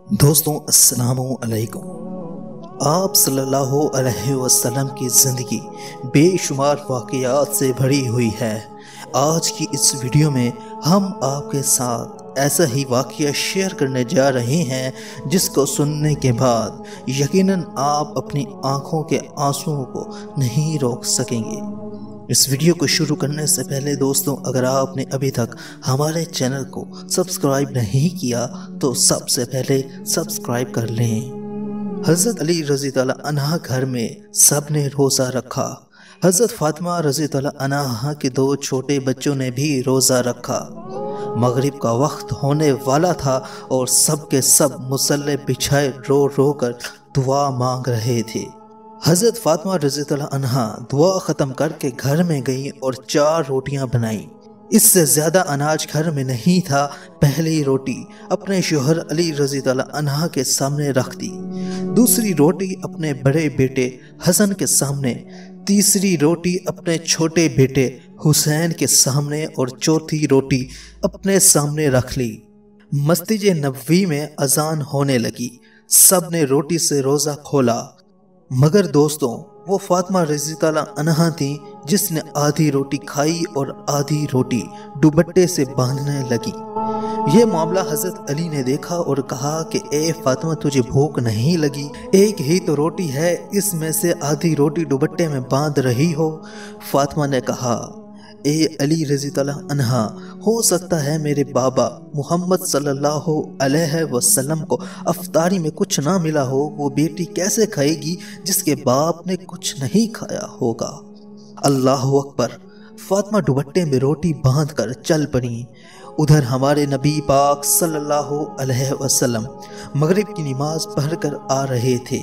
دوستوں السلام علیکم۔ آپ صلی اللہ علیہ وسلم کی زندگی بے شمار واقعات سے بھری ہوئی ہے۔ آج کی اس ویڈیو میں ہم آپ کے ساتھ ایسا ہی واقعہ شیئر کرنے جا رہے ہیں جس کو سننے کے بعد یقیناً آپ اپنی آنکھوں کے آنسوؤں کو نہیں روک سکیں گے۔ اس ویڈیو کو شروع کرنے سے پہلے دوستوں، اگر آپ نے ابھی تک ہمارے چینل کو سبسکرائب نہیں کیا تو سب سے پہلے سبسکرائب کر لیں۔ حضرت علی رضی اللہ عنہ گھر میں سب نے روزہ رکھا۔ حضرت فاطمہ رضی اللہ عنہ کے 2 چھوٹے بچوں نے بھی روزہ رکھا۔ مغرب کا وقت ہونے والا تھا اور سب کے سب مصلی بچھائے رو رو کر دعا مانگ رہے تھے۔ حضرت فاطمہ رضی اللہ عنہ دعا ختم کر کے گھر میں گئیں اور 4 روٹیاں بنائیں۔ اس سے زیادہ اناج گھر میں نہیں تھا۔ پہلی روٹی اپنے شوہر علی رضی اللہ عنہ کے سامنے رکھ دی، دوسری روٹی اپنے بڑے بیٹے حسن کے سامنے، تیسری روٹی اپنے چھوٹے بیٹے حسین کے سامنے اور چوتھی روٹی اپنے سامنے رکھ لی۔ مسجد نبوی میں اذان ہونے لگی۔ سب نے روٹی سے روزہ کھولا، مگر دوستوں وہ فاطمہ رضی اللہ عنہ تھیں جس نے آدھی روٹی کھائی اور آدھی روٹی دوپٹے سے باندھنے لگی۔ یہ معاملہ حضرت علی نے دیکھا اور کہا کہ اے فاطمہ، تجھے بھوک نہیں لگی؟ ایک ہی تو روٹی ہے، اس میں سے آدھی روٹی دوپٹے میں باندھ رہی ہو۔ فاطمہ نے کہا، اے علی رضی اللہ عنہ، ہو سکتا ہے میرے بابا محمد صلی اللہ علیہ وسلم کو افطاری میں کچھ نہ ملا ہو، وہ بیٹی کیسے کھائے گی جس کے باپ نے کچھ نہیں کھایا ہوگا؟ اللہ اکبر! فاطمہ دوپٹے میں روٹی باندھ کر چل پڑی۔ ادھر ہمارے نبی پاک صلی اللہ علیہ وسلم مغرب کی نماز پڑھ کر آ رہے تھے۔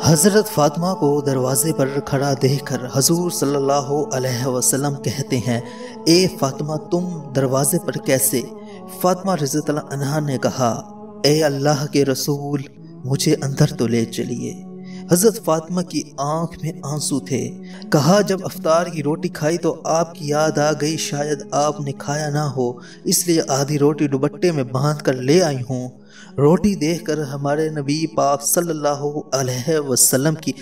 حضرت فاطمہ کو دروازے پر کھڑا دیکھ کر حضور صلی اللہ علیہ وسلم کہتے ہیں، اے فاطمہ، تم دروازے پر کیسے؟ فاطمہ رضی اللہ عنہا نے کہا، اے اللہ کے رسول، مجھے اندر تو لے چلیے۔ حضرت فاطمہ کی آنکھ میں آنسو تھے۔ کہا، جب افطار کی روٹی کھائی تو آپ کی یاد آ گئی، شاید آپ نے کھایا نہ ہو، اس لیے آدھی روٹی دوپٹے میں باندھ کر لے آئی ہوں۔ روٹی دیکھ کر ہمارے نبی پاک صلی اللہ علیہ وسلم کی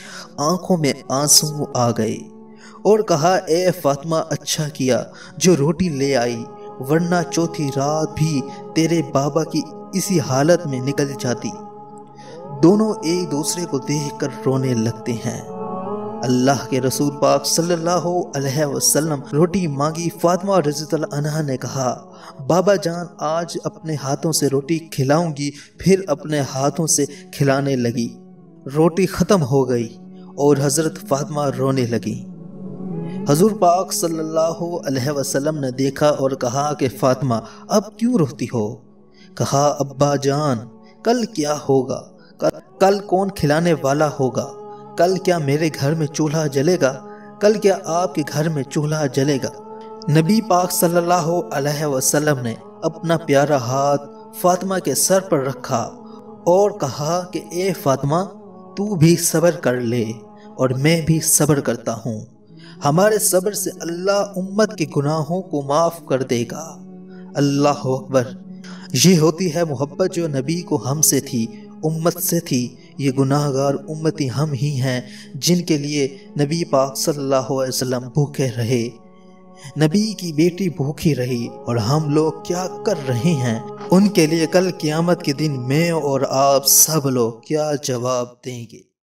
آنکھوں میں آنسو آ گئے اور کہا، اے فاطمہ، اچھا کیا جو روٹی لے آئی، ورنہ چوتھی رات بھی تیرے بابا کی اسی حالت میں نکل جاتی۔ دونوں ایک دوسرے کو دیکھ کر رونے لگتے ہیں۔ اللہ کے رسول پاک صلی اللہ علیہ وسلم روٹی مانگی۔ فاطمہ رضی اللہ عنہ نے کہا، بابا جان، آج اپنے ہاتھوں سے روٹی کھلاؤں گی۔ پھر اپنے ہاتھوں سے کھلانے لگی۔ روٹی ختم ہو گئی اور حضرت فاطمہ رونے لگی۔ حضور پاک صلی اللہ علیہ وسلم نے دیکھا اور کہا کہ فاطمہ، اب کیوں روتی ہو؟ کہا، ابا جان، کل کیا ہوگا؟ کل کون کھلانے والا ہوگا؟ کل کیا میرے گھر میں چولہا جلے گا؟ کل کیا آپ کے گھر میں چولہا جلے گا؟ نبی پاک صلی اللہ علیہ وسلم نے اپنا پیارا ہاتھ فاطمہ کے سر پر رکھا اور کہا کہ اے فاطمہ، تو بھی صبر کر لے اور میں بھی صبر کرتا ہوں۔ ہمارے صبر سے اللہ امت کے گناہوں کو معاف کر دے گا۔ اللہ اکبر! یہ ہوتی ہے محبت جو نبی کو ہم سے تھی، امت سے تھی۔ یہ گناہ گار امتی ہم ہی ہیں جن کے لیے نبی پاک صلی اللہ علیہ وسلم بھوکے رہے، نبی کی بیٹی بھوکی رہی، اور ہم لوگ کیا کر رہے ہیں ان کے لیے کل قیامت کے دن میں اور آپ سب لوگ کیا جواب دیں گے؟